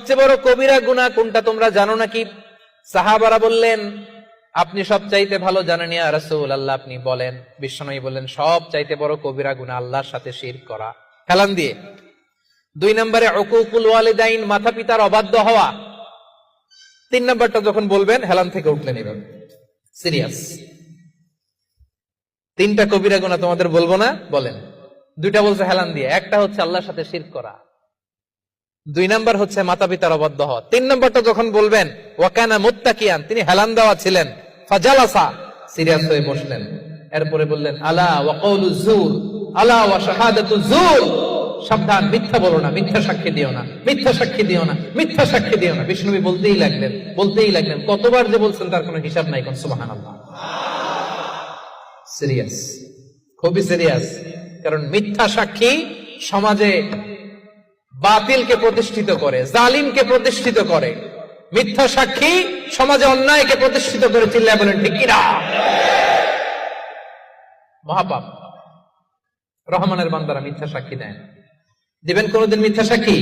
সবচেয়ে বড় কবিরা গুনাহ কোনটা তোমরা জানো নাকি? সাহাবারা বললেন, আপনি সব চাইতে ভালো জানেন ইয়া রাসূলুল্লাহ, আপনি বলেন। বিশ্বনবী বললেন, সব চাইতে বড় কবিরা গুনাহ আল্লাহর সাথে শিরক করা। হেলান দিয়ে। 2 নম্বরে উকুকুল ওয়ালিদাইন, মাতা পিতার অবাধ্য হওয়া। 3 নম্বরটা যখন বলবেন হেলান থেকে উঠলেন এভাবে, সিরিয়াস। 3টা কবিরা গুনাহ তোমাদের বলবো না, বলেন। 2টা বলছে হেলান দিয়ে, একটা হচ্ছে আল্লাহর সাথে শিরক করা, 2 নাম্বার হচ্ছে মাতা পিতার অবাধ্য হওয়া। 3 নাম্বারটা যখন বলবেন, ওয়াকানা মুত্তাকিয়ান, তিনি হেলান দেওয়া ছিলেন, ফাজালাসা, সিরিয়াস হয়ে বসলেন। এরপরে বললেন, আলা ওয়া কওলুজ জুর, আলা ওয়া শাহাদাতুজ জুর, সাবধান, মিথ্যা বলো না, মিথ্যা সাক্ষী দিও না, মিথ্যা সাক্ষী দিও না, মিথ্যা সাক্ষী দিও না। বিষ্ণুবী বলতেই লাগলেন, কতবার যে বলছেন তার কোনো হিসাব নাই। কোন সুবহানাল্লাহ। সিরিয়াস, খুবই সিরিয়াস। কারণ মিথ্যা সাক্ষী সমাজে বাতিলকে প্রতিষ্ঠিত করে, জালিমকে প্রতিষ্ঠিত করে। মিথ্যা সাক্ষী সমাজে অন্যায়কে প্রতিষ্ঠিত করে। চিল্লায় বলেন ঠিক কিনা? মহাপাপ। রহমানের বান্দারা মিথ্যা সাক্ষী দেন। দিবেন কোনদিন মিথ্যা সাক্ষী?